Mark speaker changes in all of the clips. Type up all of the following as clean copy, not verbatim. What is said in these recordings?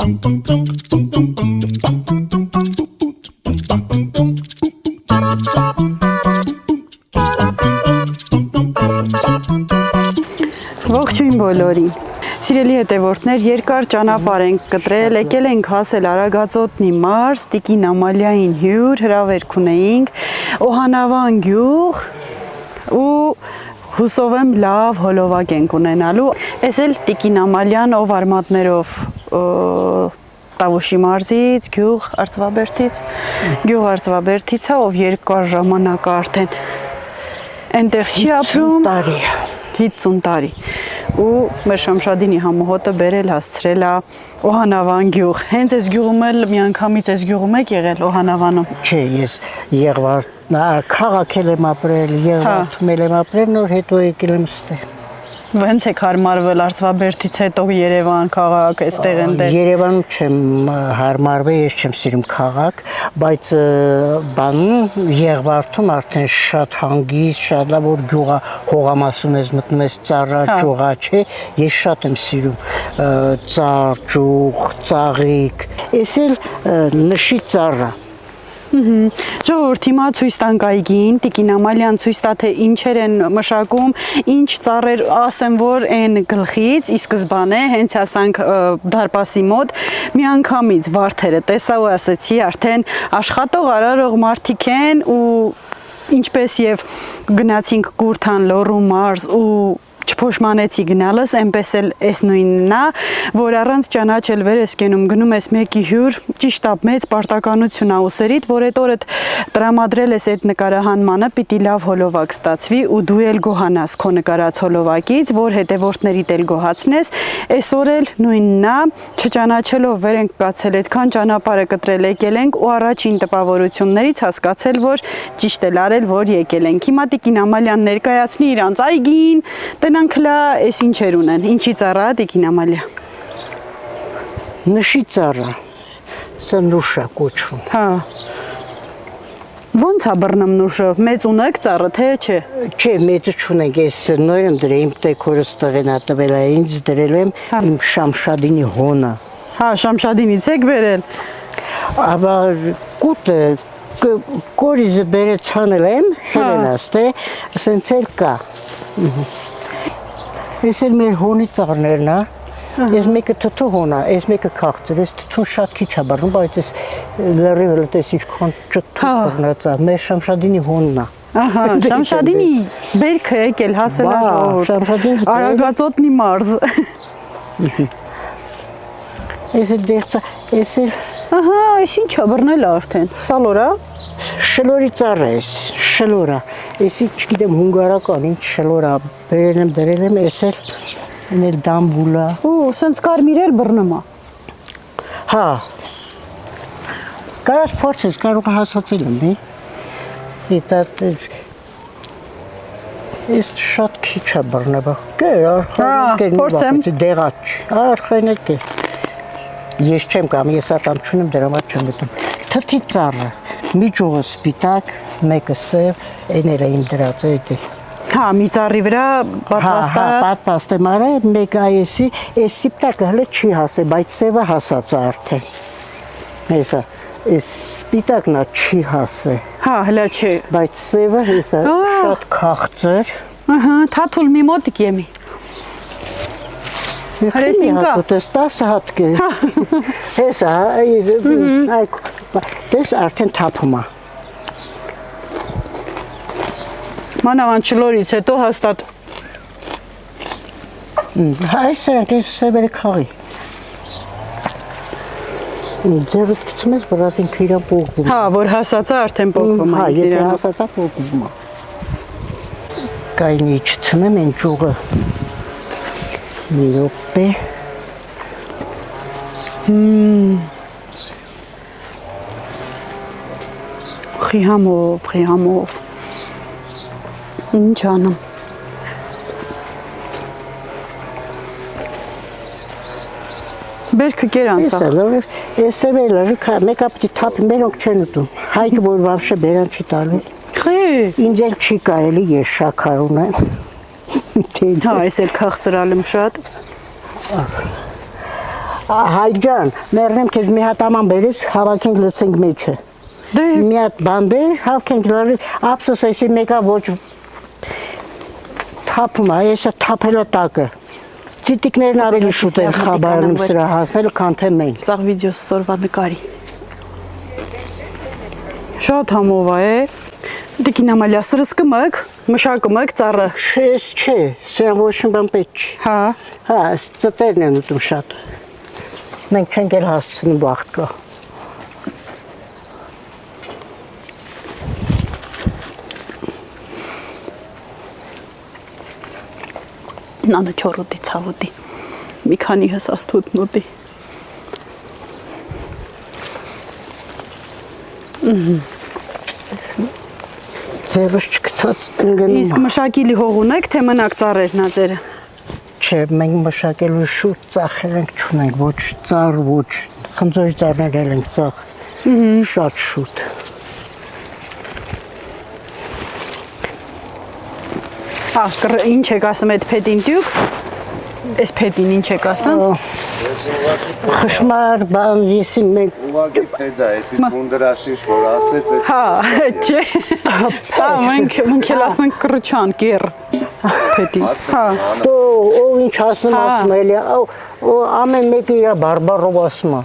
Speaker 1: Ողջույն բոլորին։ Սիրելի հետևորդներ, երկար ճանապարհ ենք կտրել, եկել ենք հասել Արագածոտնի մարզ, Տիկին Ամալիային հյուր, հրավերք ունեինք, Օհանավան գյուղ ու հուսով եմ լավ հոլովակ ենք ունենալու։ Էս էլ Տիկին Ամալյան, ով արմատներով Տավուշի մարզից, գյուղ Արծվաբերդից է, ով երկար ժամանակ արդեն այնտեղ չի ապրում, 50 տարի ու մեր Շամշադինի համոհոտը բերել հասցրել է Օհանավան գյուղ։ Հենց այս գյուղում էլ միանգամից այս գյուղում եք եղել Օհանավանում։
Speaker 2: Չէ, ես Եղվարդ քաղաքել եմ ապրել, Եղվարդում եմ ապրել, նոր հետո եկել եմ ստեղ։
Speaker 1: Ոնց եք հարմարվել Արծվաբերդից հետո Երևան քաղաք, այստեղ այնտեղ։
Speaker 2: Երևանում չեմ հարմարվել, ես չեմ սիրում քաղաք, բայց բանում Եղվարդում արդեն շատ հանգիստ, շատ լավ որ գյուղա հողամասում ես մտնում ես ծառա ճյուղա, չէ, ես շատ եմ սիրում ծառ, ճյուղ, ծաղիկ, էս էլ նշի ծառա։
Speaker 1: Ժողովուրդ, հիմա ցույց տանք այգին, Տիկին Ամալյան ցույց տա թե ինչեր են մշակում, ինչ ծառեր, ասեմ որ այն գլխից ի սկզբանե հենց հասանք դարպասի մոտ, միանգամից վարդերը տեսա ու ասեցի արդեն աշխատող արարող մարդիկ են ու ինչպես եւ գնացինք Կուրթան, Լոռու մարզ ու չփոշմանեցի գնալս, այնպես էլ էս նույնն է, որ առանց ճանաչել վեր ես կենում, գնում ես մեկի հյուր, ճիշտ է մեծ պարտականություն է ուսերիդ, որ այդ օրդ տրամադրել ես այդ նկարահանմանը, պիտի լավ հոլովակ ստացվի ու դու էլ գոհանաս քո նկարած հոլովակից, որ հետևորդներիդ էլ գոհացնես, այսօր էլ նույնն է, չճանաչելով վեր ենք կացել, այդքան ճանապարհը կտրել եկել ենք ու առաջին տպավորություններից հասկացել, որ ճիշտ էլ արել, որ եկել ենք։ Հիմա Տիկին Ամալյան ներկայացնի իրանց այգին, Տենանք լա, ես ինչեր ունեն, ինչի ծառա, Տիկին Ամալիա։
Speaker 2: Նշի ծառա, սա նուշա կոչվում։
Speaker 1: Հա, ոնց է բռնում նուշը, մեծ ունեք ծառը, թե չէ։
Speaker 2: Չէ, մեծը չունենք, ես նոր եմ դրել, իմ տեքորս տղեն ատվել է, ինձ դրել եմ իմ Շամշադինի հոնը։
Speaker 1: Հա, Շամշադինից եք բերել։
Speaker 2: Աբա կուտը, կորիզը բերեց հանել եմ, հելենաս, թե, ասենց էլ կա։ Ես էլ մեր հոնի ծառներն է, ես մեկը թթու հոն է, ես մեկը քաղցր, ես թթուն շատ քիչ է բռնում, բայց ես լրիվ լտես ինչքան ճթու բռնած է, մեր Շամշադինի հոնն է։
Speaker 1: Ահա, Շամշադինի բերքը եկել հասել է ժողովուրդ, Արագածոտնի մարզ։
Speaker 2: Ես էլ դեղցա, ես էլ…
Speaker 1: Ահա, ես ինչ է բռնել արդեն, սալորա։
Speaker 2: Շլորի ծառ է, շլորա, ես չգիտեմ հունգարական, ինչ շլորա, բերել եմ, դրել եմ, ես էլ դամբուլա։
Speaker 1: Ու, սենց կարմիր էլ բռնում է։
Speaker 2: Հա, կարաս փորձես, կարող է հասացել եմ, ես շատ քիչ է բռնվա,
Speaker 1: փորձեմ։
Speaker 2: Դեղաչ, արխայնեք է, ես չեմ կամ, ես ատամ չունեմ, դրամատ չեմ մտում, թթի ծառը, միջողը սպիտակ, մեկը սև, էներ եմ դրած էդի։
Speaker 1: Հա, մի ծառի վրա պատվաստարած։
Speaker 2: Հա, պատվաստ եմ արել, մեկ այեսի, ես սպիտակը հլը չի հասել, բայց սևը հասած արդեն։ Հեսա, ես սպիտակն չի հասել։
Speaker 1: Հա, հլը չի։
Speaker 2: Բայց սևը հեսա շատ քաղցր։
Speaker 1: Ահա, թաթուլ մի մոտիկ եմի։ Հրեսին կա։
Speaker 2: Տես 10 հատ կե։ Հեսա, տես արդեն թափում է։ Մանավանդ
Speaker 1: չլորից հետո հաստատ։
Speaker 2: Այս ես սևերը քաղի։ Ձերդ գցում ես, որ ասինք իրան պողվում։
Speaker 1: Հա, որ հասածա արդեն պողվում է։
Speaker 2: Հա, եթե հասածա պողվում է։ Կայնի չցնեմ են ճուղը։ Մի րոպե։
Speaker 1: Խիհամով։ Ինչ անեմ։ Բերքը կերանցա։
Speaker 2: Ես սևելը, մեկա պտի թապի մերոնք չեն ուտում։ Հայկը որ վավշը բերան չի տալու։ Ինձ էլ չի կարելի, ես շաքար ունեմ։
Speaker 1: Հա, ես էլ քաղցրալ եմ շատ։
Speaker 2: Հայջան, մեռնեմ քեզ մի հատ աման բերես, հավաքենք լցենք մեջը։
Speaker 1: Դե
Speaker 2: Մի հատ բան բեր, հավաքենք լարի, ափսոս էսի մեկա ոչ թափում է, էսա թափելա տակը։ Ցիտիկներն ավելի շուտ են խաբարանում սրա հասնել, քան թե մենք։
Speaker 1: սաղ վիդեոս սորվա նկարի։ Շատ համով է։ Տիկին Ամալիա, սրսկը մըկ, մշակը մըկ, ծառը։
Speaker 2: Չես չէ, սրա ոչ մի բան պետք չի։
Speaker 1: Հա։
Speaker 2: Հա, ծտերն են ուտում շատ։ Մենք չենք էլ հասցնում վաղ կա։
Speaker 1: Նանը չորոտի, ցավոտի։ Մի քանի հսած թութնոտի։
Speaker 2: Ձևս չգցած ընկնում։
Speaker 1: Իսկ մշակիլի հող ունեք, թե մնակ ծառերն ա ձերը։
Speaker 2: Չէ, մենք մշակելու շուտ ծախեր ենք չունենք, ոչ ծառ, ոչ խնձորի ծառներ էլ ենք ծախ։ Շատ շուտ։
Speaker 1: Հա, ինչ եք ասում այդ փետին տյուկ։ Այս փետին ինչ եք ասում։
Speaker 2: Խշմար բան եսին մենք
Speaker 3: Ուղղակի փեդա, էսի կունդրաշիշ, որ ասեց է։
Speaker 1: Հա, չէ։ Հա, մենք էլ ասում ենք կրուչան, կեր։ Փետի։ Հա։
Speaker 2: ով ինչ ասում էլի, ամեն մեկը իր բարբարով ասում է։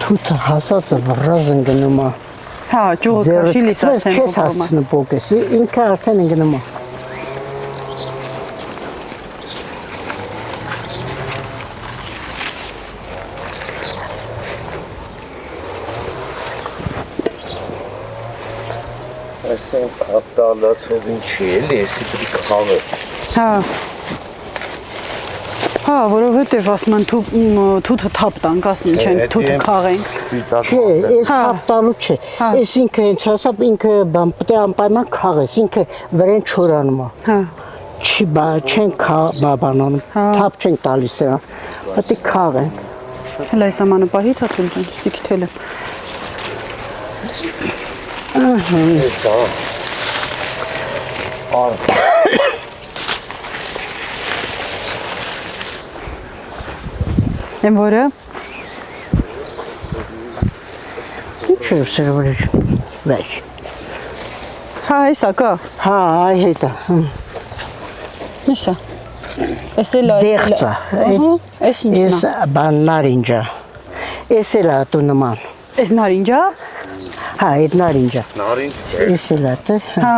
Speaker 2: Թութը հասածը վռազ ընկնում է։
Speaker 1: Հա, ճուղը քաշիլիս ասեն
Speaker 2: Չես հասցնում պոկես, ինքը արդեն ընկնում է։
Speaker 3: Այսեն կապտալացով ինչի էլի, էսի պրի խաղեց։
Speaker 1: Հա։ Հա, որովհետև ասում են թութը թափ տանք, ասում չենք թութը քաղենք։
Speaker 2: Չէ, այս կապտալու չէ։ Այս ինքը հենց հասապ ինքը բան պետք է անպայման քաղես, ինքը վրեն չորանում է։
Speaker 1: Հա։
Speaker 2: Չի չենք բանանում, թափ չենք տալիս սրան։ Պետք է քաղենք։
Speaker 1: Հələ այս ամանը պահի թաթում ջան, ստիք թելը։
Speaker 3: Էսա։
Speaker 1: Եմ որը։
Speaker 2: Ինչ է սրվորի վեջ։
Speaker 1: Հա, հեսա կա։
Speaker 2: Հա, այ հետա։
Speaker 1: Միսա։ Էս էլ է։
Speaker 2: Դեղծա։
Speaker 1: Էս ինչն է։
Speaker 2: Էս բան նարինջա։ Էս էլ է տու նման։
Speaker 1: Էս նարինջա։
Speaker 2: Հա, այդ նարինջա։
Speaker 3: Նարինջ
Speaker 2: Էս էլ է տե։
Speaker 1: Հա։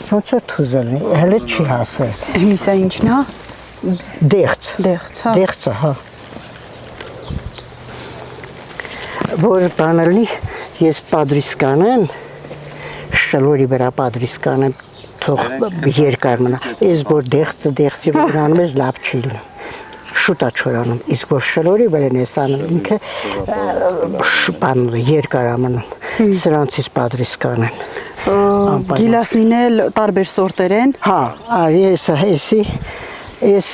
Speaker 2: Ոնց է թուզել, հələ չի հասել։
Speaker 1: Միսա ինչն է։
Speaker 2: Դեղծ։
Speaker 1: Դեղց, հա։
Speaker 2: Դեղծը, հա։ Որ բանալի ես պատրիստ կանեմ, շլորի վրա պատրիստ կանեմ, թող երկար մնա։ Ես որ դեղծի որ անում ես լավ չի լինում։ Շուտ է չորանում, իսկ որ շլորի վրա ես անում, ինքը բանը երկար է մնում։ Սրանցից պատրիստ կանեմ։
Speaker 1: Գիլասնին էլ տարբեր սորտեր են։
Speaker 2: Հա, ես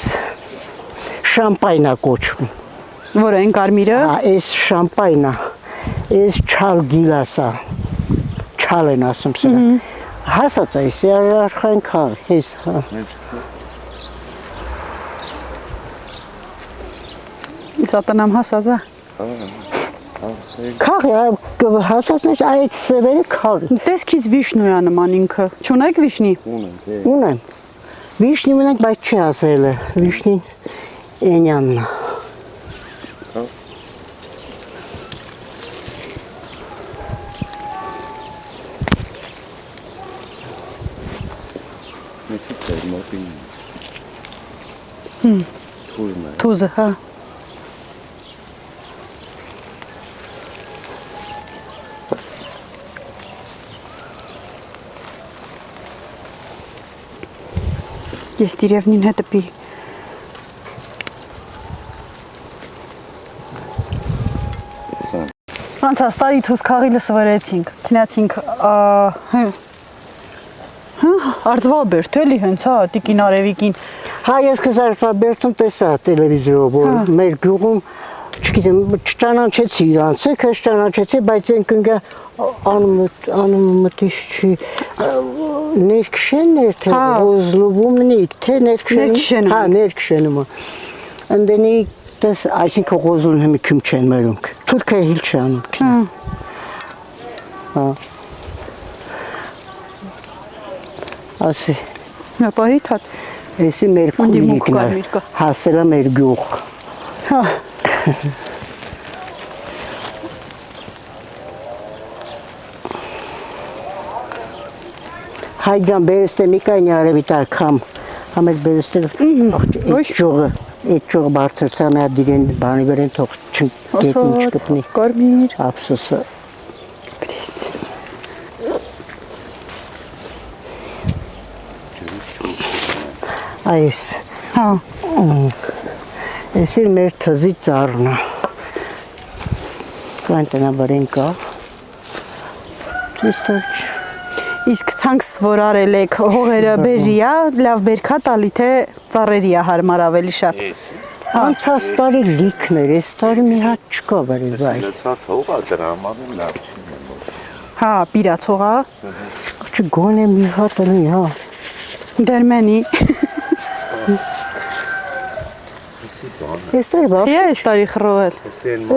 Speaker 2: շամպայնա կոչվում։
Speaker 1: Որը են կարմիրը։
Speaker 2: Հա, ես շամպայնա, ես չալ գիլասա, չալ են ասում սրա։ Հասած է, ես արխային կաղ, ես, հա։
Speaker 1: Սատանամ հասած է։
Speaker 2: Կաղ է, հասածն ես այդ սևերը կաղ։
Speaker 1: Տեսքից վիշնու է նման ինքը։ Չունեք վիշնի։
Speaker 2: Ունեմ, վիշնի մնենք, բայց չի ասել է, վիշնին էնյանն է։
Speaker 3: թույն է։
Speaker 1: Թուզը, հա։ Ես դիրևնին հետը պի։ Անցած տարի թուզ քաղիլը սվրեցինք, քնացինք արձվաբերդ էլի հենց հա տիկին արևիկին։
Speaker 2: Հա ես կզարփաբերդում տեսա տելևիզորով, որ մեր գյուղում չգիտեմ չճանաչեցի իրանց, քեզ չճանաչեցի, բայց այն կնգա անմտիշ չի ներքշեն էր թե ղոզլուբումնիկ, թե ներքշեն, հա ներքշենում ընդենի տես այսինքն ղոզուն հմի քյում չեն մերունք, թուրքը հիլ չանում քնա։ Հա ասի
Speaker 1: Նապահի թատ
Speaker 2: Էսի մեր քունիկն է, հասել է մեր գյուղ։
Speaker 1: Հա
Speaker 2: Հայգան բերստե մի կայնի արևի տակ համել բերստել այդ ճողը բարձրցա մի ադիրեն բանի վերեն թող գետին չկպնի։
Speaker 1: Կարմիր
Speaker 2: Ափսոսը
Speaker 1: Պրես
Speaker 2: Այս
Speaker 1: Հա
Speaker 2: Էսի մեր թզի ծառն է Կանտնա բարեն կա
Speaker 1: Իսկ ցանքս որ արել եք հողերը բերիա, լավ բերքա տալի թե ծառերի է հարմար ավելի շատ։
Speaker 2: Անցած տարի լիքներ, այս տարի մի հատ չկա բարի վայ։
Speaker 3: Լեցած հողա դրա համար լավ չի մնալ։
Speaker 1: Հա, բիրացողա։
Speaker 2: Աղջի գոնե մի հատ էլի, հա։
Speaker 1: Դերմենի։
Speaker 2: Այս տարի բա։
Speaker 1: Հիա այս տարի խռովել։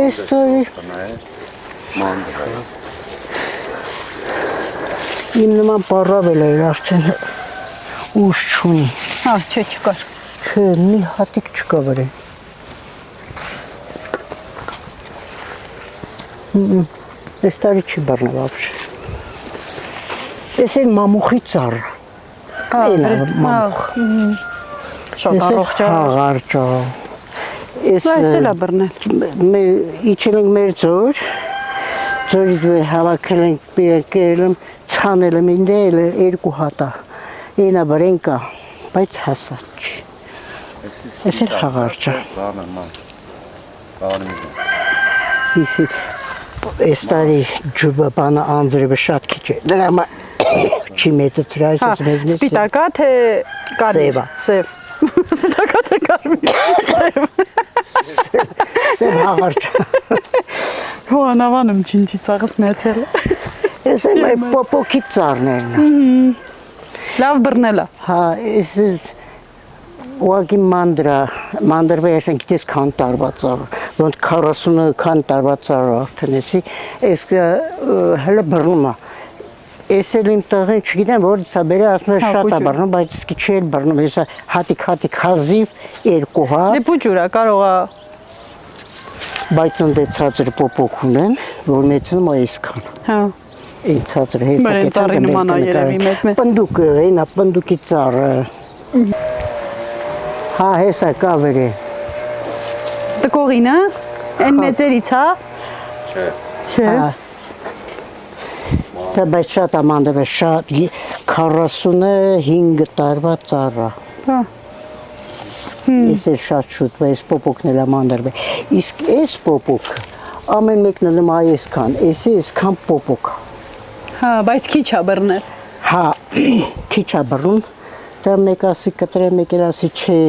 Speaker 2: Այս տարի
Speaker 3: մանդր։
Speaker 2: Իմ նման պարավել է արդեն ուշ չունի։
Speaker 1: Հա, չէ, չկար։
Speaker 2: Չէ, մի հատիկ չկա վրեն։ Այս տարի չի բառնավ ապշ։ Ես են մամուխի ծառ։
Speaker 1: Հա,
Speaker 2: մամուխ։
Speaker 1: Շատ առողջ է։
Speaker 2: Հաղարճ է։
Speaker 1: Այս էլ է բռնել։
Speaker 2: Իջել ենք մեր ձոր, ձորից հավաքել ենք պիրակել եմ, ցանել եմ ինդել երկու հատա, ինա բրեն կա, բայց հասած չի։ Ես էլ հաղարճ է։ Իսի, այս տարի ջուբը բանը անձրևը շատ քիչ է, դրա մա չի մեծծրայ, ես մեզ մեզ։
Speaker 1: Սպիտակա թե կարմիր։ Սև։ Սպիտակա թե կարմիր։ Սև։
Speaker 2: Սև հաղարճ է։
Speaker 1: Հո անավանում չինցի ծաղս մեծել։
Speaker 2: Ես եմ այ պոպոքի ծառներն է։
Speaker 1: Լավ բռնել է։
Speaker 2: Հա, ես ուղղակի մանդրվա ես են գիտես քան տարվա ծառ, ոնց 40 քան տարվա ծառ արդեն էսի, ես հələ բռնում է։ Ես էլ իմ տղեն չգիտեմ որ սա բերե ասում է շատ է բռնում, բայց իսկի չի էլ բռնում, ես հատիկ հազիվ երկու հատ։
Speaker 1: Դե փուջուր է, կարող է։
Speaker 2: Բայց ընդեցածր պոպոք ունեն, որ մեծնում է այսքան։
Speaker 1: Հա։
Speaker 2: Այն ցածր հեսա
Speaker 1: Բերեն ծառի նման է երևի մեծ։
Speaker 2: Պնդուկը, այնա պնդուկի ծառը։ Հա, հեսա կա վերը։
Speaker 1: Տկողինը, այն մեծերից, հա։
Speaker 3: Չէ։
Speaker 1: Չէ։
Speaker 2: Դա բայց շատ ամանդը է, շատ 45 տարվա ծառը։
Speaker 1: Հա։
Speaker 2: Ես էլ շատ շուտ, բայց պոպոքն էլ ամանդրվ է։ Իսկ այս պոպոքը, ամեն մեկն էլ մա այսքան, այսքան պոպոք։
Speaker 1: Հա, բայց քիչ է բռնել։
Speaker 2: Հա, քիչ է բռնում, դա մեկ ասի կտրե, մեկ էլ ասի չէ,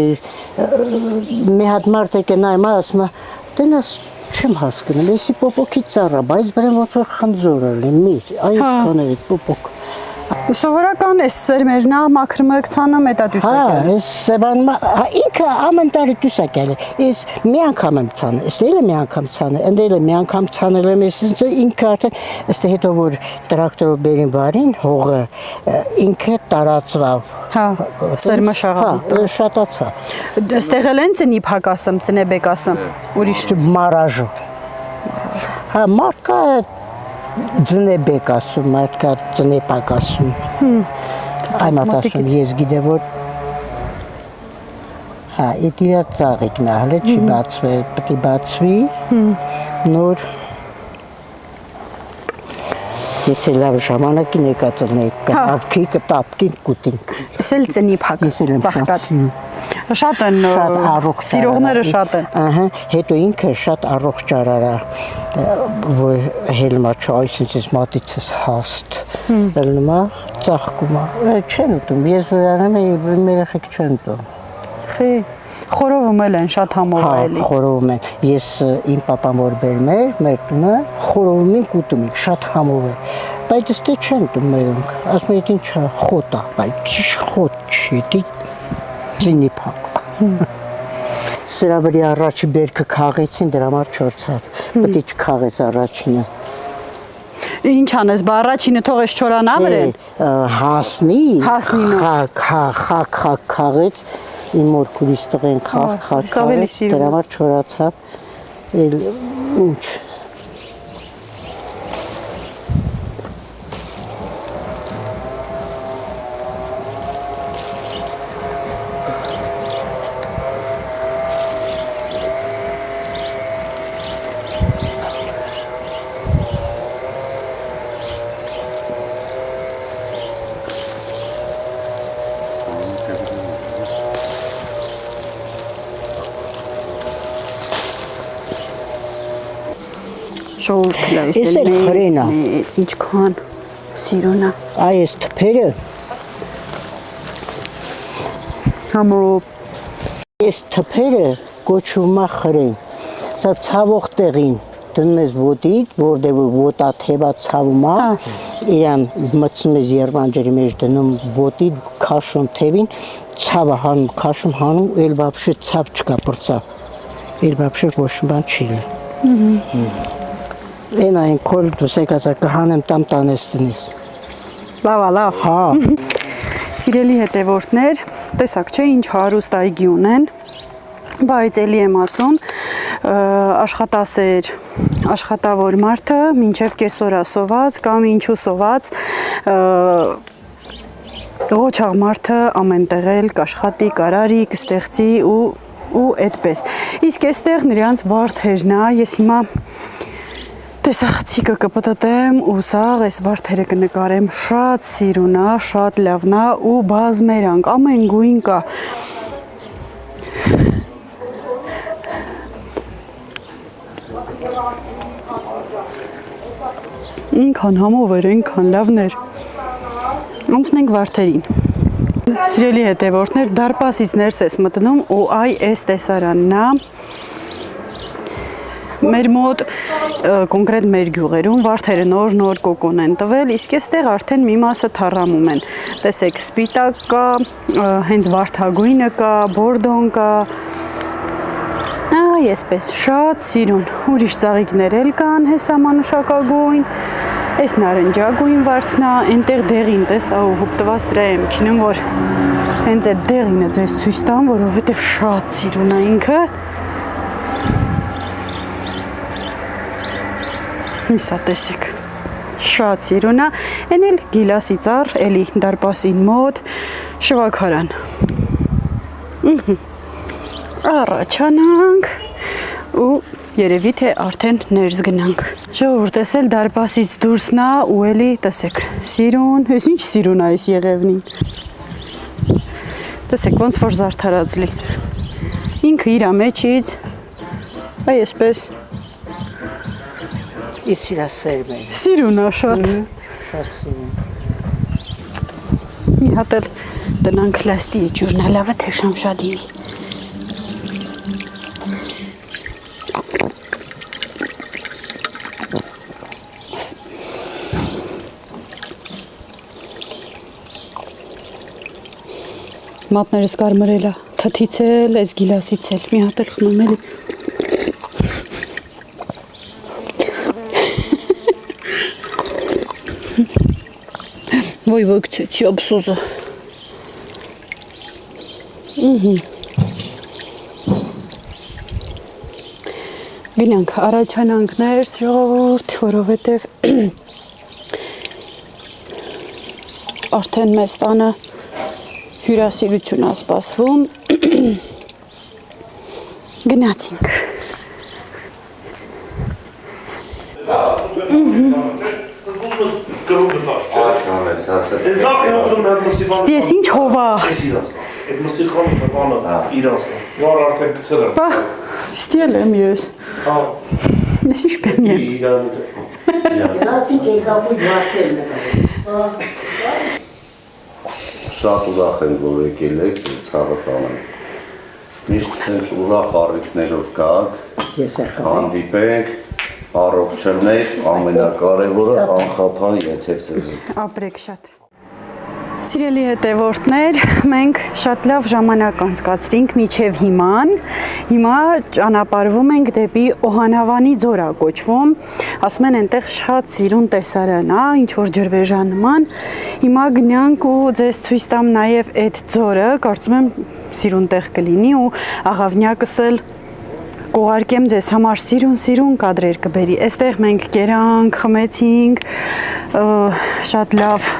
Speaker 2: մի հատ մարդ եկե նայում ասում է, տենաս չեմ հասկանում, եսի պոպոքի ծառա, բայց բրեն ոնց որ խնձոր էլի, միր, այսքան էլի պոպոք։
Speaker 1: Սովորական է սերմերնա մաքրումը կցանում էտա դուսակել։
Speaker 2: Հա, ես սեբան ինքը ամեն տարի դուսակել է։ Ես մի անգամ եմ ցանել, ստել եմ մի անգամ ցանել, ընդել եմ մի անգամ ցանել եմ, ես ինքը արդեն ըստ հետո որ տրակտորով բերին բարին հողը ինքը տարածվավ։
Speaker 1: Հա, սերմը շաղավ։
Speaker 2: Հա, շատացա։
Speaker 1: Ստեղել են ծնի փակասում, ծնեբեկասում, ուրիշ
Speaker 2: մարաժը։ Հա, մարկա ձնեբեկ ասում, մարդկա ձնեպակ ասում։ Այն ասում, ես գիտեմ որ Հա, իդիա ծաղիկն է, հələ չի բացվել, պետք է բացվի։ Նոր Եթե լավ ժամանակին եկածնեիք, կտապքին կուտինք։
Speaker 1: Էսել ծնի փակ, ծաղկած։ Շատ են սիրողները շատ են։
Speaker 2: Ահա, հետո ինքը շատ առողջ ճարարա, որ հելմա չէ, այսինքն մատիցս հաստ։ Ելնումա ծաղկումա։ Չեն ուտում, ես վրանեմ եմ երեխեք չեն ուտում։
Speaker 1: Խի, խորովում էլ են շատ համով էլի։
Speaker 2: Հա, խորովում են։ Ես իմ պապան որ բերում էր, մեր տունը խորովում ենք ուտում ենք, շատ համով է։ Բայց ստե չեն ուտում մերոնք, ասում են ինչ խոտ է, բայց խոտ չի, դի ծինի փակ։ Սրա վրա առաջի բերքը քաղեցին, դրա համար չորցավ։ Պետք է չքաղես առաջինը։
Speaker 1: Ինչ անես, բա առաջինը թողես չորանա վրեն։
Speaker 2: Հասնի,
Speaker 1: Հասնի,
Speaker 2: քաղեց, իմ որ քուրիս տղեն քաղեց, դրա համար չորացավ, ինչ։
Speaker 1: Շողուրդը
Speaker 2: Ես էլ խրենա։
Speaker 1: ինչքան սիրունա։
Speaker 2: Այս թփերը
Speaker 1: Համով
Speaker 2: Այս թփերը կոչվում է խրեն։ Սա ցավող տեղին դնում ես ոտիկ, որտեղ ոտա թեվա ցավում է, իրան մտցնում ես երվանջերի մեջ դնում ոտի քաշում թևին, ցավը հանում, քաշում հանում, էլ вообще ցավ չկա բրծա։ Էլ вообще ոչ բան չի։ Են այն կոլ դուս եկածա կհանեմ տամ տանես տնես։
Speaker 1: Լավ։
Speaker 2: Հա։
Speaker 1: Սիրելի հետևորդներ, տեսակ չէ ինչ հարուստ այգի ունեն, բայց էլի եմ ասում, աշխատասեր, աշխատավոր մարդը մինչև կեսօր ասոված կամ ինչու սոված, ղոչաղ մարդը ամեն տեղ էլ կաշխատի, կարարի, կստեղծի ու այդպես։ Իսկ այստեղ նրանց վարդերն է, ես հիմա տեսախցիկը կպտտեմ ու սաղ այս վարդերը կնկարեմ, շատ սիրունա, շատ լավնա ու բազմերանք, ամեն գույն կա։ Ինքան համով էր, ինքան լավներ։ Անցնենք վարդերին։ Սիրելի հետևորդներ, դարպասից ներս ես մտնում ու այ այս տեսարանն է։ Մեր մոտ կոնկրետ մեր գյուղերում վարդերը նոր կոկոն են տվել, իսկ այստեղ արդեն մի մասը թառամում են։ Տեսեք, սպիտակ կա, հենց վարդագույնը կա, բորդոն կա։ Այ այսպես շատ սիրուն։ Ուրիշ ծաղիկներ էլ կան, հեսամանուշակագույն։ Այս նարնջագույն վարդն է, այնտեղ դեղին, տեսա ու հուպտված դրա եմ քինում, որ հենց այդ դեղինը ձեզ ցույց տամ, որովհետև շատ սիրուն է ինքը։ Իսա տեսեք, շատ սիրուն է, են էլ գիլասի ծառ, էլի դարպասին մոտ, շվաքարան։ Առաջանանք ու երևի թե արդեն ներս գնանք։ Ժողովուրդ, էս էլ դարպասից դուրսն է ու էլի տեսեք, սիրուն, ես ինչ սիրուն է այս եղևնին։ Տեսեք, ոնց որ զարդարած լի։ Ինքը իր մեջից, այ այսպես։
Speaker 2: Ես իրա սերմ եմ։
Speaker 1: Սիրուն է շատ։
Speaker 2: Շատ սիրուն։
Speaker 1: Մի հատ էլ տնանք լաստի ջուրնալավը թե շամշադինի։ Մատներս կարմրել է, թթից էլ, այս գիլասից էլ, մի հատ էլ խմում էլի։ Ոյ կցեցի աբսոզը։ Գնանք, առաջանանք ներս ժողովուրդ, որովհետև արդեն մեզ տանը հյուրասիրություն է սպասվում։ Գնացինք։ Ստես ինչ հովա։
Speaker 4: Այդ մսիխանը բանը իրանցն։ Նոր արդեն գցել եմ։
Speaker 1: Բա, ստել եմ ես։
Speaker 4: Հա։
Speaker 1: Ես ինչ բեմ եմ։
Speaker 2: Զացիկ եկապույտ վարկերն է։
Speaker 3: Շատ ուրախ եմ, որ եկել եք ցավը տանեմ։ Միշտ sense ուրախ առիթներով գաք,
Speaker 2: Ես ախավ։
Speaker 3: հանդիպենք, առողջանեք, ամենակարևորը անխափան եթերցեք։
Speaker 1: Ապրեք շատ։ Սիրելի հետևորդներ, մենք շատ լավ ժամանակ անցկացրինք մինչև հիմա ճանապարհվում ենք դեպի Օհանավանի ձորա կոչվում, ասում են այնտեղ շատ սիրուն տեսարան է, ինչ որ ջրվեժանման, հիմա գնանք ու ձեզ ցույց տամ նաև այդ ձորը, կարծում եմ սիրուն տեղ կլինի ու աղավնյակս էլ կուղարկեմ ձեզ համար սիրուն կադրեր կբերի, այստեղ մենք կերանք, խմեցինք, շատ լավ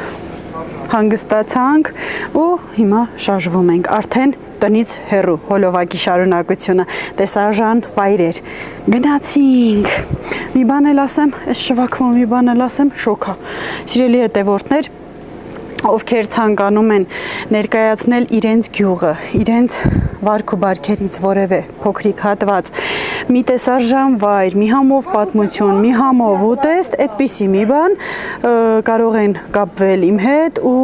Speaker 1: հանգստացանք ու հիմա շարժվում ենք արդեն տնից հեռու հոլովակի շարունակությունը տեսարժան վայրեր գնացինք մի բան էլ ասեմ այս շվակում մի բան էլ ասեմ շոքա սիրելի հետևորդներ ովքեր ցանկանում են ներկայացնել իրենց գյուղը, իրենց վարք ու բարքերից որևէ փոքրիկ հատված, մի տեսարժան վայր, մի համով պատմություն, մի համով ուտեստ, այդպիսի մի բան կարող են կապվել իմ հետ ու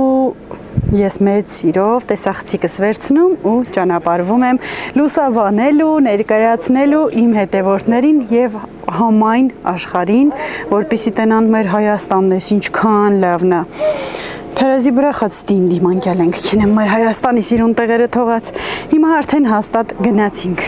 Speaker 1: ես մեծ սիրով տեսախցիկս վերցնում ու ճանապարհվում եմ լուսաբանելու, ներկայացնելու իմ հետևորդներին եւ համայն աշխարհին, որպեսզի տենան մեր Հայաստանն էս ինչքան լավն է։ Փերազի բրախած դին դիմանքյալ ենք քինեմ մեր Հայաստանի սիրուն տեղերը թողած հիմա արդեն հաստատ գնացինք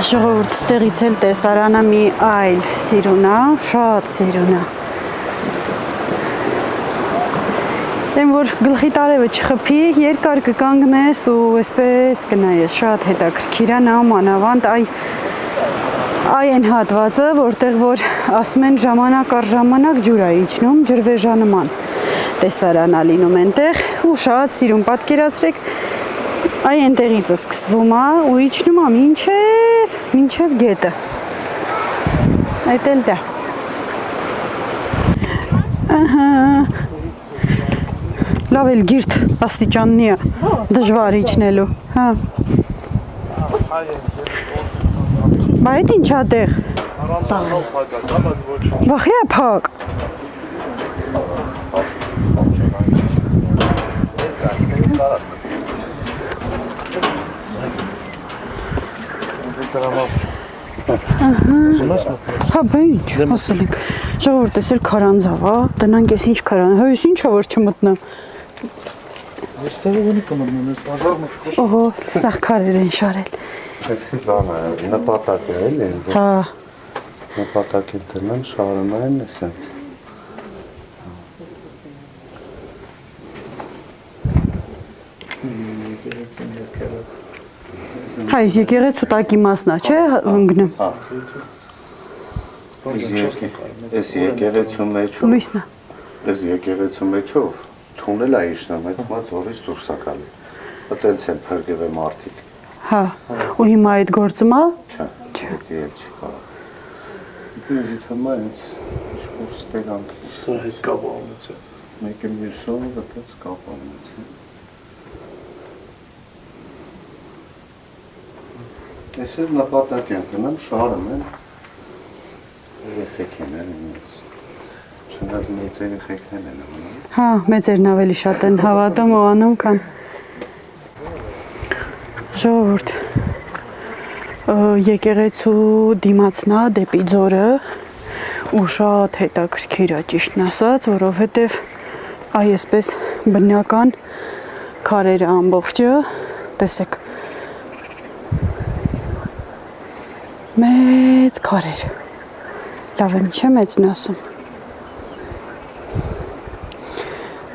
Speaker 1: Ժողովուրդ ստեղից էլ տեսարանը մի այլ սիրունա, շատ սիրունա Դեմ որ գլխի տարևը չխփի, երկար կկանգնես ու այսպես կնայես, շատ հետաքրքիր է մանավանդ այ այն հատվածը, որտեղ որ ասում են ժամանակ առ ժամանակ ջուր է իջնում, ջրվեժանման տեսարան է լինում այնտեղ ու շատ սիրուն պատկերացրեք Այ այնտեղից սկսվում է ու իջնում է մինչև գետը։ Այդ էլ դա։ Ահա։ Լավ էլ գիրտ աստիճաննի է, դժվար իջնելու, հա։ Բա այդ ինչ է տեղ։ Բախի է փակ։ Հա բա ինչ, ասել ենք, ժողովուրդ տեսել քարանձավ, տնանք ես ինչ քարան, հույս ինչա որ չմտնեմ։ Օհո, սաղ քարեր են շարել։
Speaker 3: Էսի բանը, նպատակ է էլ են,
Speaker 1: Հա։
Speaker 3: նպատակ են տնան շարունային է սենց։
Speaker 1: Հա, ես եկեղեցու տակի մասնա, չէ, ընգնեմ։
Speaker 3: Ես եկեղեցու մեջով,
Speaker 1: Լույսնա։
Speaker 3: ես եկեղեցու մեջով, թունել է իշնամ, այդ մա ձորից դուրս է գալի։ Ատենց են փրկև է մարդիկ։
Speaker 1: Հա, ու հիմա այդ գործում է։
Speaker 3: Չէ, ետ չի կարող։ Ես իտ հմա ենց շկուր ստեգանք։
Speaker 4: Սա հետ կապ ամից է։
Speaker 3: Մեկը մյուսով դες կապանից։ Ես էլ նպատակ եմ գնում շարում եմ։ Երեխեք են ինձ։ Չնայած մեծ երեխեքներ են անում։
Speaker 1: Հա, մեծերն ավելի շատ են հավատում ու անում, քան ժողովուրդ։ Եկեղեցու դիմացնա դեպի ձորը ու շատ հետաքրքիր է ճիշտն ասած, որովհետև այսպես բնական քարերը ամբողջը, տեսեք, մեծ քարեր, լավ եմ չէ մեծն ասում,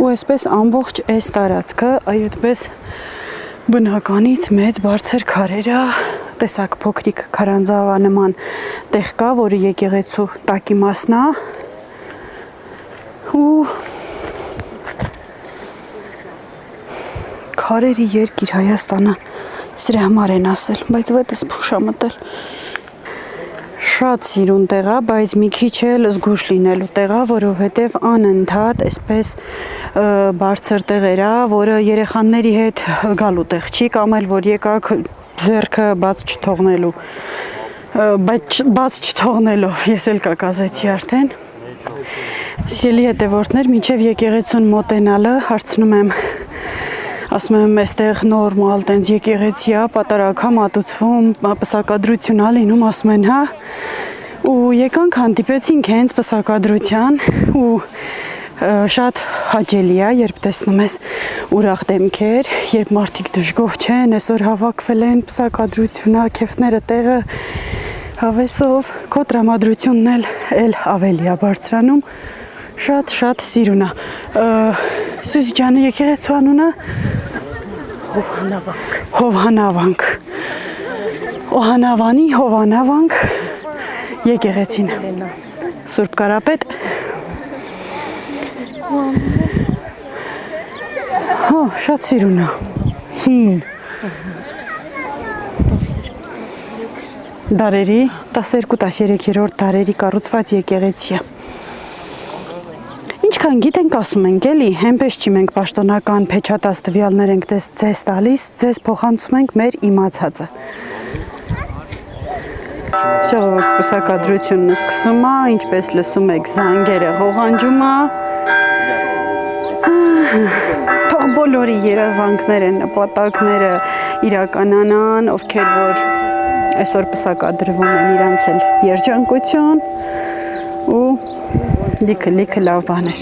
Speaker 1: ու այսպես ամբողջ այս տարածքը այդպես բնականից մեծ բարձր քարերա, տեսակ փոքրիկ քարանձավանման տեղ կա, որը եկեղեցու տակի մասն է, ու քարերի երկիր Հայաստանը սրա համար են ասել, բայց վետս փուշա մտել։ Շատ սիրուն տեղ է, բայց մի քիչ էլ զգուշ լինելու տեղ է, որովհետև անընդհատ այսպես բարձր տեղեր է, որը երեխաների հետ գալու տեղ չի, կամ էլ որ եկակ ձեռքը բաց չթողնելու, բայց բաց չթողնելով, ես էլ կակազեցի արդեն։ Սիրելի հետևորդներ, մինչև եկեղեցուն մոտենալը հարցնում եմ, ասում եմ, այստեղ նորմալ տենց եկեղեցի է, պատարագ է, մատուցվում, պսակադրություն է լինում, ասում են, հա, ու եկանք հանդիպեցինք հենց պսակադրության ու շատ հաճելի է, երբ տեսնում ես ուրախ դեմքեր, երբ մարդիկ դժգոհ չեն, այսօր հավաքվել են, պսակադրությունա, քեֆները տեղը հավեսով, քո տրամադրությունն էլ ավելի է բարձրանում, շատ սիրուն է։ Սույզի ջանը եկեղեցու անունը Հովհանավանք։ Օհանավանի Հովանավանք եկեղեցին։ Սուրբ Կարապետ։ Հո, շատ սիրուն է։ Հին։ Դարերի 12-13-րդ դարերի կառուցված եկեղեցի է։ Ինչքան գիտենք ասում ենք էլի, հենպես չի մենք պաշտոնական փեչատած տվյալներ ենք ձեզ տալիս, ձեզ փոխանցում ենք մեր իմացածը։ Ժողովուրդ պսակադրությունն սկսում է, ինչպես լսում եք զանգերը ղողանջում է։ Թող բոլորի երազանքները, նպատակները իրականանան, ովքեր որ այսօր պսակադրվում են, իրանց էլ երջանկություն ու լիքը լավ բաներ։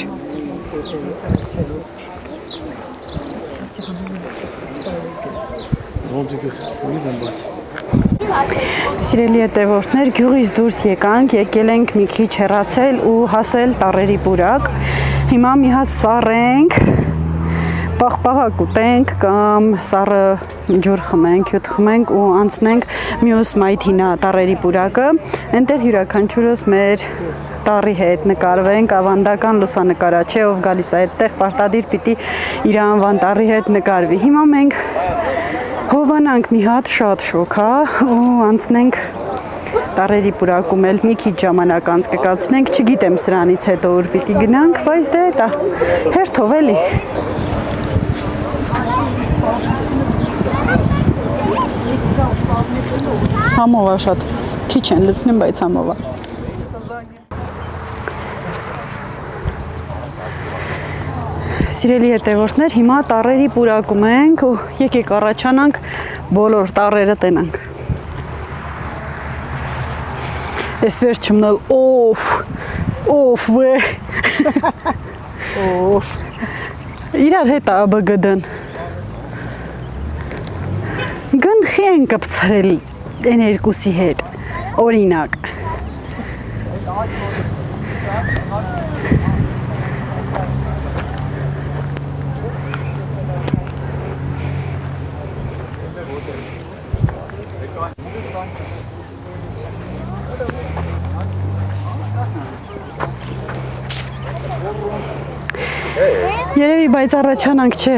Speaker 1: Սիրելի հետևորդներ, գյուղից դուրս եկանք, եկել ենք մի քիչ հեռացել ու հասել Տառերի պուրակ։ Հիմա մի հատ սառենք, պաղպաղակ ուտենք կամ սառը ջուր խմենք, հյութ խմենք ու անցնենք մյուս մայթինա Տառերի պուրակը։ Այնտեղ յուրաքանչյուրս մեր տառի հետ նկարվենք, ավանդական լուսանկարիչ, ով գալիս է այդտեղ պարտադիր պիտի իր անվան տառի հետ նկարվի։ Հիմա մենք հովանանք մի հատ շատ շոգ է ու անցնենք Տառերի պուրակում էլ մի քիչ ժամանակ անց կկացնենք, չգիտեմ սրանից հետո ուր պիտի գնանք, բայց դե դա հերթով էլի։ Համով է շատ, քիչ են լցնում, բայց համով է։ Սիրելի հետևորդներ, հիմա Տառերի պուրակում ենք ու եկեք առաջանանք բոլոր տառերը տենանք։ Ես վերջ չմնալ, օվ վե, իրար հետ աբգդն, գնխի են կպցրել են երկուսի հետ, օրինակ։ Երևի բայց առաջանանք չէ,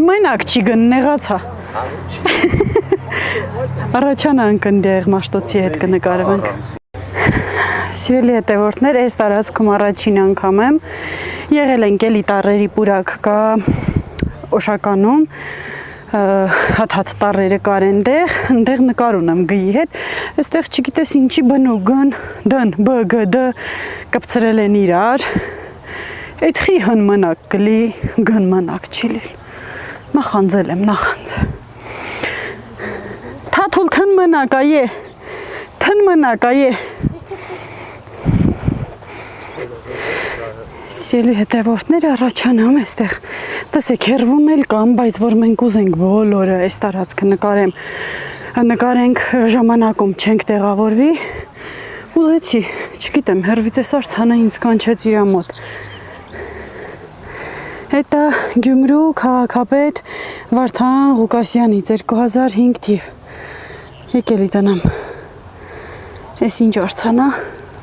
Speaker 1: մայնակ չի գննեղացա, առաջանանք ընդեղ մաշտոցի հետ կնկարվենք։ Սիրելի հետևորդներ, այս տարածքում առաջին անգամ եմ Եղել ենք էլի տարերի պուրակ կա Օշականում, հատ տարերը կար ընդեղ նկար ունեմ գի հետ, այստեղ չգիտես ինչի բնու գն, դն, բ, գ, դ կպցրել են իրար, այդ խի հն մնակ գլի, գն մնակ չի լիլ, նախանձել եմ, թաթուլ թն մնակ այե, Սիրելի հետևորդներ առաջանամ այստեղ, տեսեք հերվում էլ կամ, բայց որ մենք ուզենք բոլորը այս տարածքը նկարենք ժամանակում չենք տեղավորվի, ուզեցի, չգիտեմ, հերվից այս արցանը ինձ կանչեց իրա մոտ։ Հետա Գյումրու քաղաքապետ Վարդան Ղուկասյանի 2005 թիվ, եկելի տնամ, ես ինչ արցանա,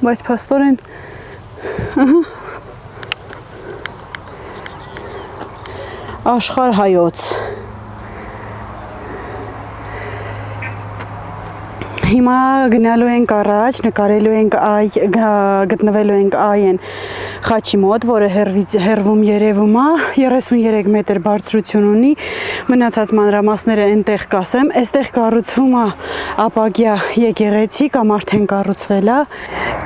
Speaker 1: բայց պաստորեն, Աշխարհ հայոց Հիմա գնալու ենք առաջ, նկարելու ենք գտնվելու ենք այեն խաչի մոտ, որը հերվում երևում է, 33 մետր բարձրություն ունի, մնացած մանրամասները այնտեղ կասեմ, այստեղ կառուցվում է ապագյա եկեղեցի կամ արդեն կառուցվել է,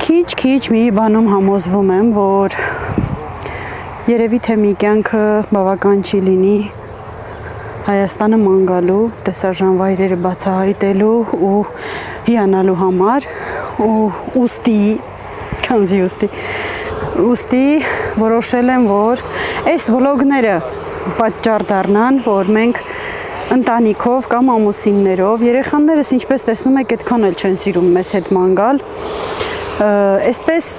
Speaker 1: քիչ մի բանում համոզվում եմ, որ Երևի թե մի կյանքը բավական չի լինի Հայաստանը ման գալու, տեսարժան վայրերը բացահայտելու ու հիանալու համար ու ուստի որոշել եմ, որ այս վլոգները պատճառ դառնան, որ մենք ընտանիքով կամ ամուսիններով, երեխաներս ինչպես տեսնում եք, այդքան էլ չեն սիրում մեզ հետ ման գալ, այսպես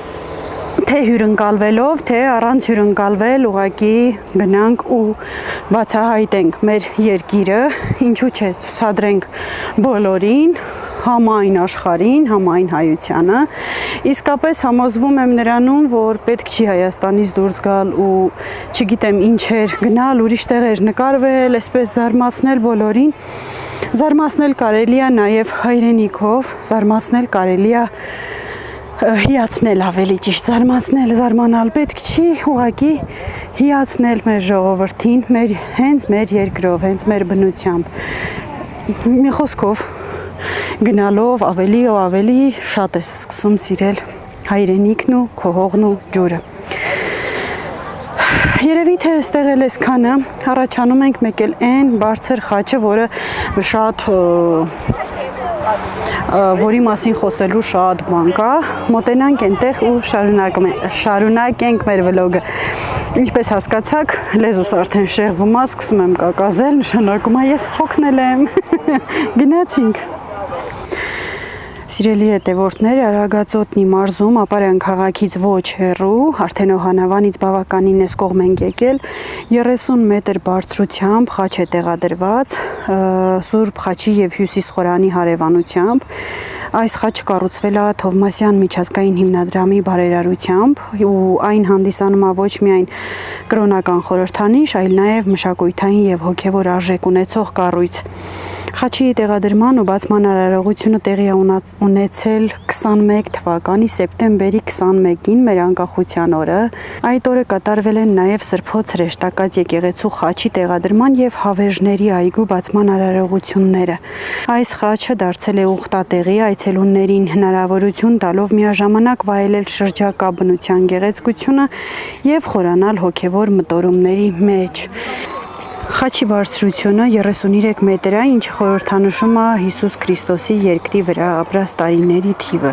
Speaker 1: թե հյուրընկալվելով, թե առանց հյուրընկալվել ուղղակի գնանք ու բացահայտենք մեր երկիրը, ինչու չէ ցուցադրենք բոլորին, համայն աշխարհին, համայն հայությանը, իսկապես համոզվում եմ նրանում, որ պետք չի Հայաստանից դուրս գալ ու չգիտեմ ինչեր գնալ, ուրիշ տեղեր նկարվել, այսպես զարմացնել բոլորին, զարմացնել կարելի է նաև հայրենիքով, զարմացնել կարելի է հիացնել ավելի ճիշտ, զարմանալ պետք չի, ուղղակի հիացնել մեր ժողովրդին, հենց մեր երկրով, հենց մեր բնությամբ, մի խոսքով գնալով ավելի ու ավելի շատ ես սկսում սիրել հայրենիքն ու քո հողն ու ջուրը։ Երևի թե այստեղ էլ այսքանը, առաջանում ենք մեկ էլ այն բարձր խաչը, որը շատ որի մասին խոսելու շատ բան կա, մոտենանք այնտեղ ու շարունակենք մեր վլոգը, ինչպես հասկացաք, լեզուս արդեն շեղվում է, սկսում եմ կակազել, նշանակում է ես հոգնել եմ, գնացինք։ Սիրելի հետևորդներ, Արագածոտնի մարզում Ապարյան քաղաքից ոչ հեռու, արդեն Օհանավանից բավականին այս կողմ ենք եկել, 30 մետր բարձրությամբ խաչ է տեղադրված, Սուրբ Խաչի և Հյուսիս խորանի հարևանությամբ, այս խաչը կառուցվել է Թովմասյան միջազգային հիմնադրամի բարերարությամբ ու այն հանդիսանում է ոչ միայն կրոնական խորհրդանիշ, այլ նաև մշակութային և հոգևոր արժեք ունեցող կառույց։ Խաչի տեղադրման ու բացման արարողությունը տեղի ունեցել 21 թվականի սեպտեմբերի 21-ին մեր անկախության օրը։ Այդ օրը կատարվել են նաև Սրբոց հրեշտակած եկեղեցու խաչի տեղադրման և հավերժների այգու բացման արարողությունները։ Այս խաչը դարձել է ուխտատեղի այցելուներին հնարավորություն տալով միաժամանակ վայելել շրջակա բնության գեղեցկությունը և խորանալ հոգևոր մտորումների մեջ։ Խաչի բարձրությունը 33 մետր է, ինչը խորհրդանշում է Հիսուս Քրիստոսի երկրի վրա ապրած տարիների թիվը։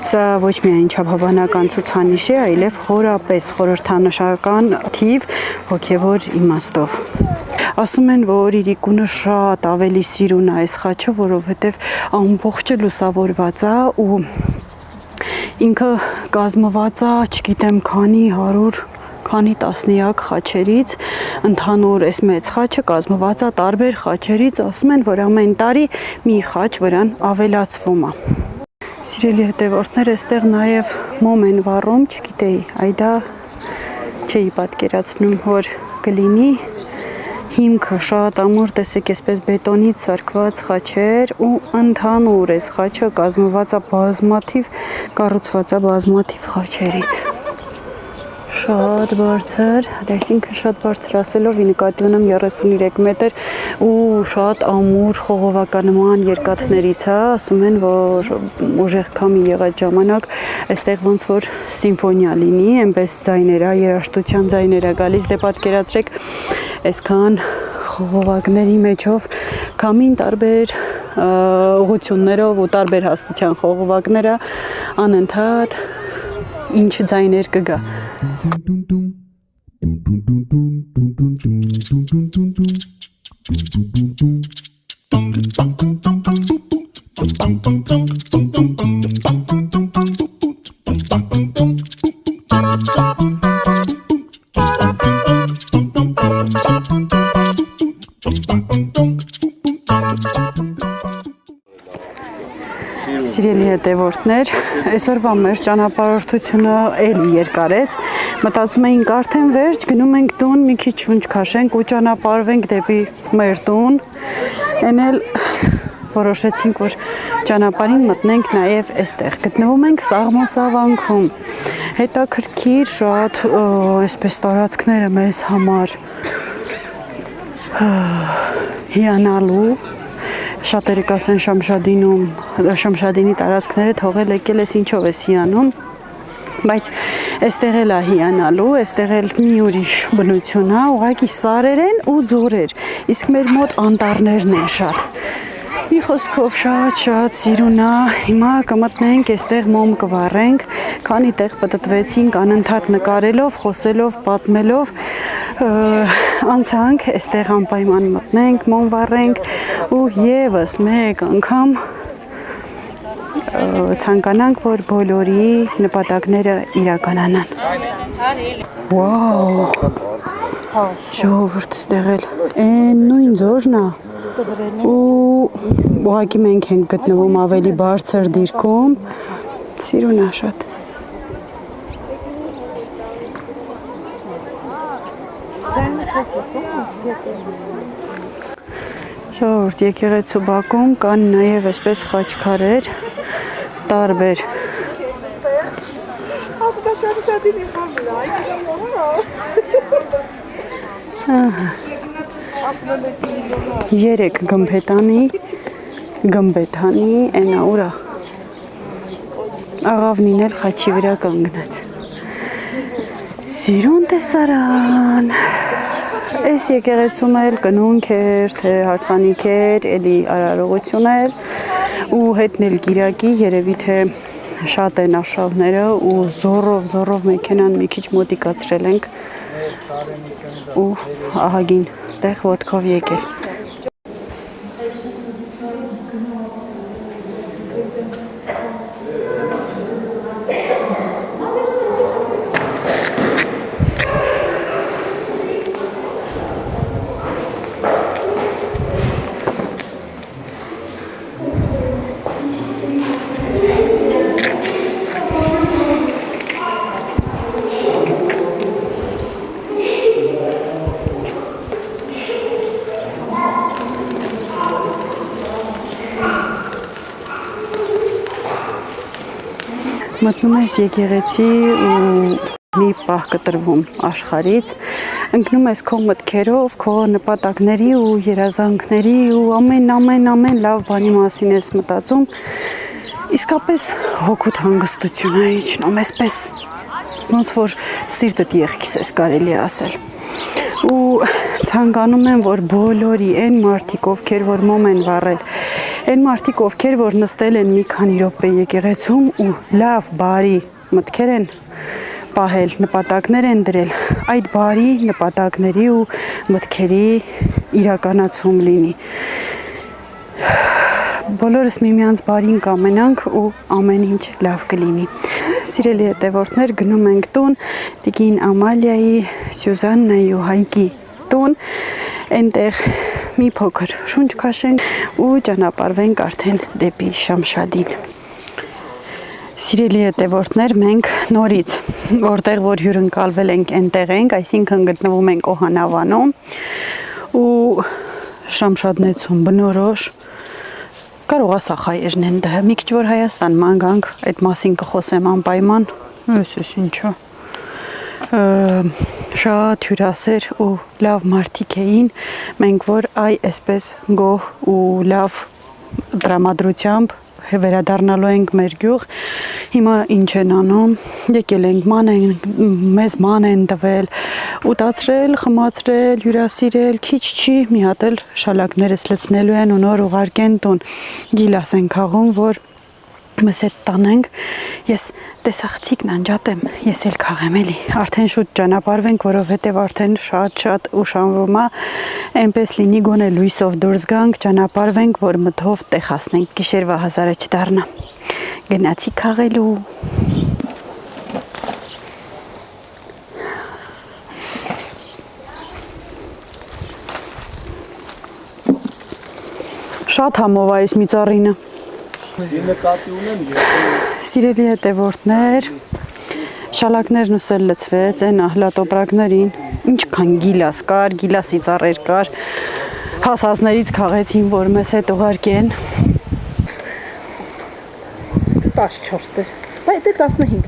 Speaker 1: Սա ոչ միայն չափաբանական ցուցանիշ է, այլև խորապես խորհրդանշական թիվ հոգևոր իմաստով։ Ասում են, որ իրիկունը շատ ավելի սիրուն է այս խաչը, որովհետև ամբողջը լուսավորված է ու ինքը կազմված է, չգիտեմ, քանի տասնյակ խաչերից, ընդհանուր այս մեծ խաչը կազմված է տարբեր խաչերից, ասում են, որ ամեն տարի մի խաչ վրան ավելացվում է։ Սիրելի հետևորդներ, այստեղ նաև մոմ են վառում, չգիտեի, այդա չէի պատկերացնում, որ կլինի հիմքը շատ ամուր, տեսեք, այսպես բետոնից սարքված խաչեր ու ընդհանուր այս խաչը կազմված է բազմաթիվ, կառուցված է բազմաթիվ խաչերից։ շատ բարձր, այսինքն շատ բարձր ասելով ի նկատի ունեմ 33 մետր ու շատ ամուր խողովականման երկաթներից է, ասում են, որ ուժեղ քամի եղած ժամանակ այստեղ ոնց որ սիմֆոնիա լինի, այնպես ձայներ է, երաժշտության ձայներ է գալիս, դե պատկերացրեք այսքան խողովակների մեջով քամին տարբեր ուղղություններով ու տարբեր հաստության խողովակները անընդհատ ինչ ձայներ կգա։ Սիրելի հետևորդներ, այսօրվա մեր ճանապարհորդությունը էլի երկարեց, մտածում էինք արդեն վերջ, գնում ենք տուն, մի քիչ շունչ քաշենք ու ճանապարհվենք դեպի մեր տուն, են էլ որոշեցինք, որ ճանապարհին մտնենք նաև այստեղ, գտնվում ենք Սաղմոսավանքում, հետաքրքիր շատ այսպես տարածքները մեզ համար հիանալու, շատերը կասեն Շամշադինի տարածքները թողել եկել ես ինչով ես հիանում, բայց այստեղ էլ է հիանալու, այստեղ էլ մի ուրիշ բնություն է, ուղղակի սարեր են ու ձորեր, իսկ մեր մոտ անտառներն են շատ։ Մի խոսքով շատ սիրուն է, հիմա կմտնենք այստեղ մոմ կվառենք, քանի տեղ պտտվեցինք անընդհատ նկարելով, խոսելով, պատմելով, անցանք այստեղ անպայման մտնենք, մոմ վառենք ու եւս մեկ անգամ ցանկանանք, որ բոլորի նպատակները իրականանան։ Վաու։ Ժողովուրդ այստեղ էլ այն նույն ձորն է։ Ու ուղղակի մենք ենք գտնվում ավելի բարձր դիրքում, սիրուն է շատ։ Ժողովուրդ, եկեղեցու բակում կան նաև այսպես խաչքարեր, տարբեր։ Երեք գմբեթանի այնա ուրա աղավնին էլ խաչի վրա կանգնած։ Սիրուն տեսարան։ Այս եկեղեցում էլ կնունք էր, թե հարսանիք էր, էլի արարողություն էր ու հետն էլ գիրակի, երևի թե շատ են արշավները ու զորով մեքենան մի քիչ մոտիկացրել ենք ու ահագին տեղ ոտքով եկել։ Մտնում ես եկեղեցի ու մի պահ կտրվում աշխարհից, ընկնում ես քո մտքերով, քո նպատակների ու երազանքների ու ամեն լավ բանի մասին ես մտածում, իսկապես հոգուտ հանգստություն է իջնում, այսպես ոնց որ սիրտդ եղքիս ես կարելի ասել։ Ու ցանկանում եմ, որ բոլորի այն մարդիկ, ովքեր որ մոմ են վառել, այն մարդիկ, ովքեր որ նստել են մի քանի րոպե եկեղեցում ու լավ բարի մտքեր են պահել, նպատակներ են դրել, այդ բարի նպատակների ու մտքերի իրականացում լինի։ Բոլորս միմյանց բարին կամենանք ու ամեն ինչ լավ կլինի։ Սիրելի հետևորդներ, գնում ենք տուն, տիկին Ամալիայի, Սյուզաննայի ու Հայկի տուն, այնտեղ մի փոքր շունչ քաշենք ու ճանապարհվենք արդեն դեպի Շամշադին։ Սիրելի հետևորդներ, մենք նորից, որտեղ որ հյուրընկալվել ենք, այնտեղ ենք, այսինքն գտնվում ենք Օհանավանում ու Շամշադնեցում բնորոշ կարող ասա հայերն են դա, մի քիչ որ Հայաստան ման գանք, այդ մասին կխոսեմ անպայման, ես ինչու։ շատ հյուրասեր ու լավ մարդիկ էին, մենք որ այսպես գոհ ու լավ դրամատրությամբ վերադառնալու ենք մեր գյուղ, հիմա ինչ են անում, եկել ենք մեզ ման են տվել, ուտացրել, խմացրել, հյուրասիրել, քիչ չի, մի հատ էլ շալակներս լցնելու են ու նոր ուղարկեն տուն, գիլաս են քաղում, որ մեզ հետ տանենք, ես տեսախցիկն անջատեմ, ես էլ քաղեմ էլի, արդեն շուտ ճանապարհվենք, որովհետև արդեն շատ ուշանվում է, այնպես լինի գոնե լույսով դուրս գանք, ճանապարհվենք, որ մթով տեղ հասնենք, գիշերվա հազարը չդառնա, գնացի քաղելու։ Շատ համով այս մի ծառինը։ Սիրելի հետևորդներ, շալակներն ուսել լցվեց, այն ահլատոպրակներին, ինչքան գիլաս կար, գիլասի ծառեր կար, հասածներից քաղեցին, որ մեզ հետ ուղարկեն։
Speaker 2: 14 տես, բայց դե 15,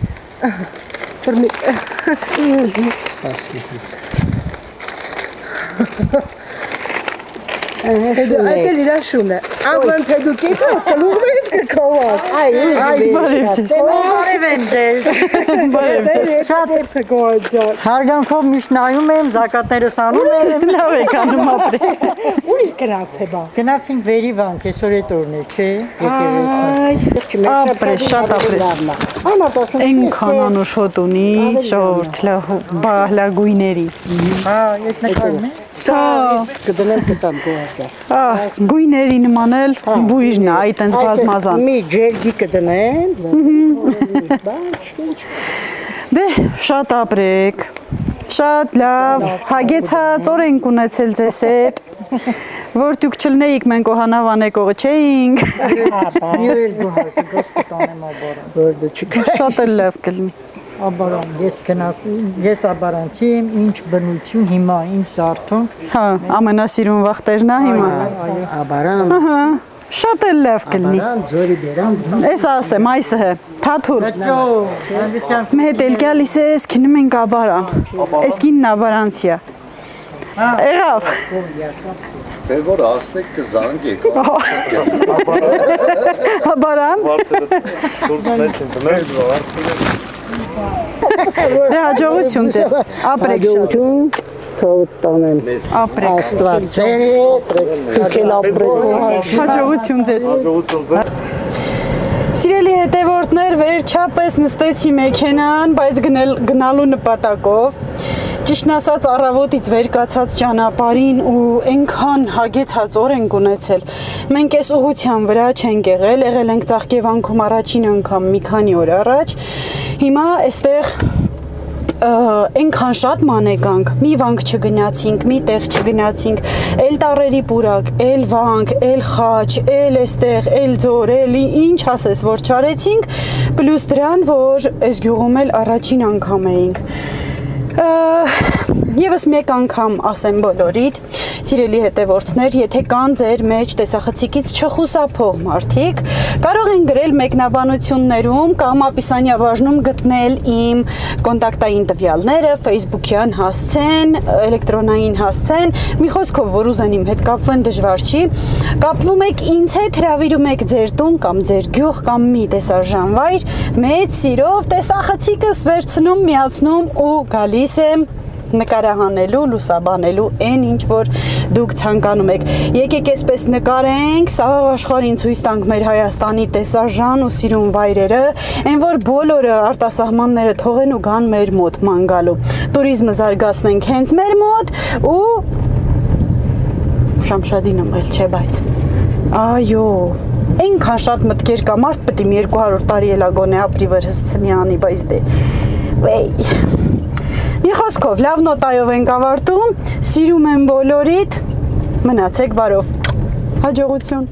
Speaker 2: որ մի 15 Այդ էլ իր շուն է, անգլան թե դու կետը, կլուղն էդ կքավար,
Speaker 1: Բարև ձեզ։
Speaker 5: Բարև եմ ձեզ։
Speaker 1: Բարև ձեզ։
Speaker 2: շատ երդ է գոհաջար,
Speaker 5: Հարգանքով միշտ նայում եմ, զակատներս անում եմ։
Speaker 1: Լավ եք անում ապրել։
Speaker 2: ուր գնաց է բա,
Speaker 5: Գնացինք վերի վանք, այսօր էդ օրն է, չէ, եկեղեցին։
Speaker 1: Ապրես, շատ ապրես։ Այնքան անուշ հոտ ունի, ժողովուրդ բահլագույների։
Speaker 5: Հա, ետ նկարում է։
Speaker 2: կդնեմ կտամ գոհաջար,
Speaker 1: Գույների նման էլ բույրն է, այդ ընդ բազմազան։
Speaker 2: մի ջերգի կդնեմ,
Speaker 1: Դե, շատ ապրեք, շատ լավ, հագեցած օր ենք ունեցել ձեզ հետ, որ դուք չլնեիք մենք օհանավանեկողը չէինք,
Speaker 5: Մի էլ գոհարկ, գոս կտանեմ աբարան։
Speaker 2: որ դու չկա,
Speaker 1: շատ էլ լավ կլինի։
Speaker 5: Աբարան, ես աբարանցի եմ, ինչ բնություն հիմա, ինչ զարթոնք։
Speaker 1: Հա, ամենասիրուն վախտերն է հիմա։
Speaker 2: աբարան,
Speaker 1: Ահա, շատ էլ լավ կլինի։
Speaker 2: ձորի բերան,
Speaker 1: Էս ասեմ, այսը է, թաթուր։
Speaker 5: Ջո, հանդիսյան
Speaker 1: Մեհետ էլ գալիս է, ես քինում ենք աբարան։ Էս կինն աբարանցիա։ Եղավ։
Speaker 3: Դե որ ասնեք կզանգեք,
Speaker 1: Աբարան։ Դե հաջողություն ձեզ, ապրեք շատ,
Speaker 2: Ցավդ տանեմ,
Speaker 1: ապրեք,
Speaker 2: աստված ձեր հետ, եկել ապրեք,
Speaker 1: հաջողություն ձեզ։ Սիրելի հետևորդներ, վերջապես նստեցի մեքենան, բայց գնալու նպատակով, ճիշտն ասած առավոտից վեր կացած ճանապարհին ու այնքան հագեցած օր ենք ունեցել, մենք այս ուղղության վրա չենք եղել ենք Ծաղկևանքում առաջին անգամ մի քանի օր առաջ, հիմա այստեղ այնքան շատ մանեկանք, մի վանք չգնացինք, մի տեղ չգնացինք, էլ տառերի պուրակ, էլ վանք, էլ խաչ, էլ այստեղ, էլ ձոր, էլ ինչ ասես, որ չարեցինք, պլյուս դրան, որ այս գյուղում էլ առաջին անգամ էինք։ Եվս մեկ անգամ ասեմ բոլորիդ, սիրելի հետևորդներ, եթե կան ձեր մեջ տեսախցիկից չխուսափող մարդիկ, կարող են գրել մեկնաբանություններում կամ ապիսանյաբաժնում գտնել իմ կոնտակտային տվյալները, Facebook-յան հասցեն, էլեկտրոնային հասցեն, մի խոսքով, որ ուզեն իմ հետ կապվեն դժվար չի, կապվում եք ինձ հետ, հրավիրում եք ձեր տուն կամ ձեր գյուղ կամ մի տեսարժանվայր, մեծ սիրով տեսախցիկս վերցնում, միացնում ու գալիս եմ նկարահանելու, լուսաբանելու այն ինչ որ դուք ցանկանում եք։ Եկեք այսպես նկարենք, սաղ աշխարհին ցույց տանք մեր Հայաստանի տեսարժան ու սիրուն վայրերը, այն որ բոլորը արտասահմանները թողեն ու գան մեր մոտ ման գալու։ Տուրիզմը զարգացնենք հենց մեր մոտ ու Շամշադինը էլ չէ, բայց այո, այնքան շատ մտքեր կա, մարդ պետք է 200 տարի էլա գոնե ապրի վեր հսցնի անի, բայց դե վեյ Մի խոսքով, լավ նոտայով ենք ավարտում, սիրում եմ բոլորիդ, մնացեք բարով, հաջողություն։